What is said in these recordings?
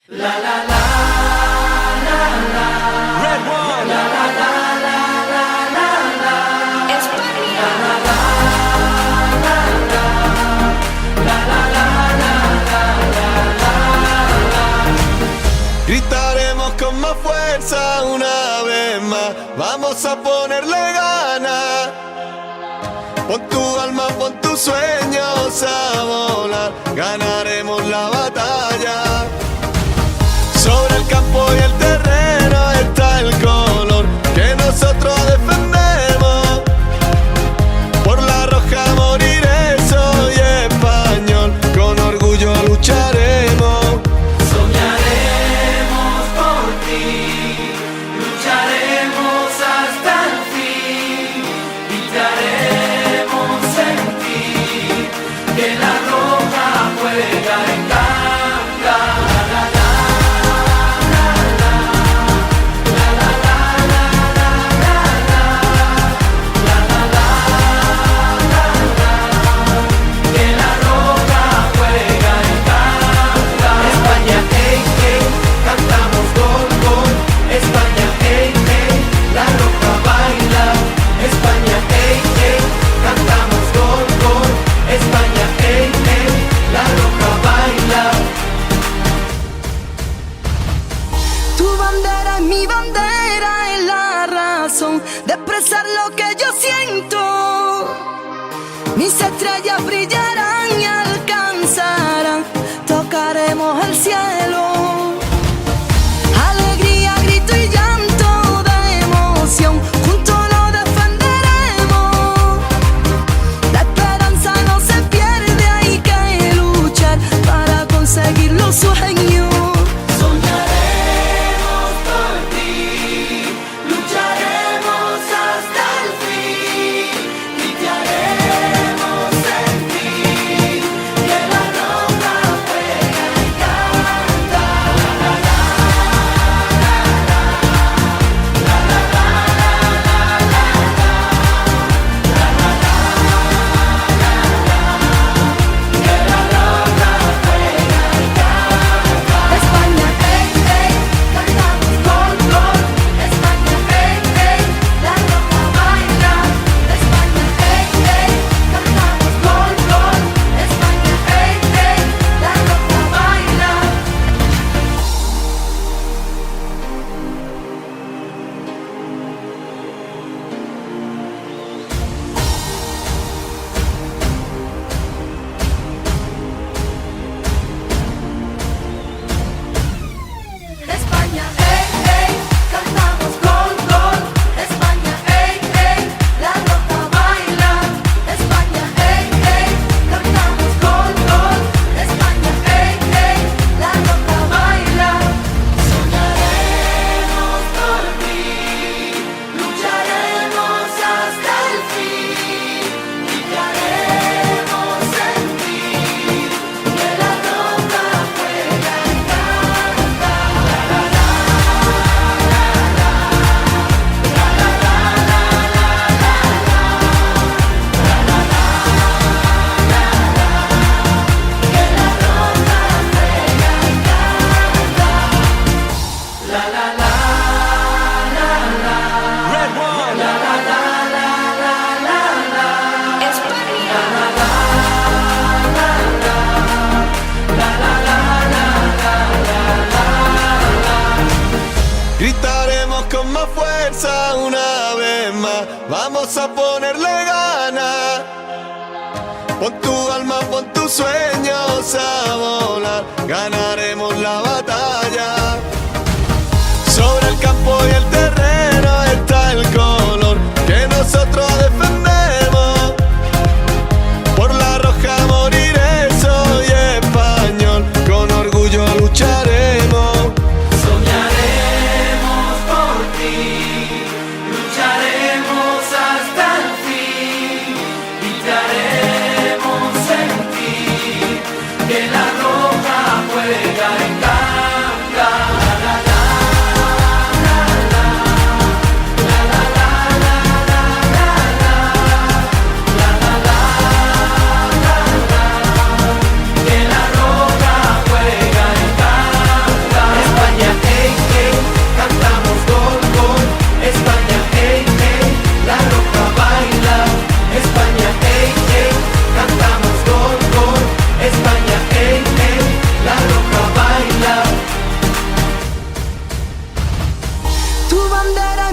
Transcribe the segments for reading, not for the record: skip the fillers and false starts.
Red One. Gritaremos con más fuerza una vez más, vamos a ponerle ganas. Pon tu alma, pon tus sueños a volar, ganaremos la batalla. Sobre el campo y el terreno está el color que nosotros defendemos. Por la roja moriré, soy español, con orgullo lucharemos. Soñaremos por ti, lucharemos hasta el fin, gritaremos en ti, que la roja juega en cancha. Mi bandera es la razón de expresar lo que yo siento. Mis estrellas brillarán y alcanzarán, tocaremos el cielo. Alegría, grito y llanto de emoción, juntos lo defenderemos. La esperanza no se pierde, hay que luchar para conseguir los sueños. Gritaremos con más fuerza una vez más, vamos a ponerle ganas. Pon tu alma, pon tus sueños a volar, ganaremos la batalla. Sobre el campo y el terreno está el color que nosotros defendemos. Por la roja moriré, soy español, con orgullo lucharemos. Lucharemos hasta el fin, gritaremos en ti, que la roja juega.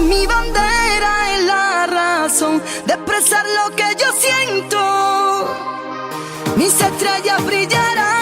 mi bandera es la razón de expresar lo que yo siento. Mis estrellas brillarán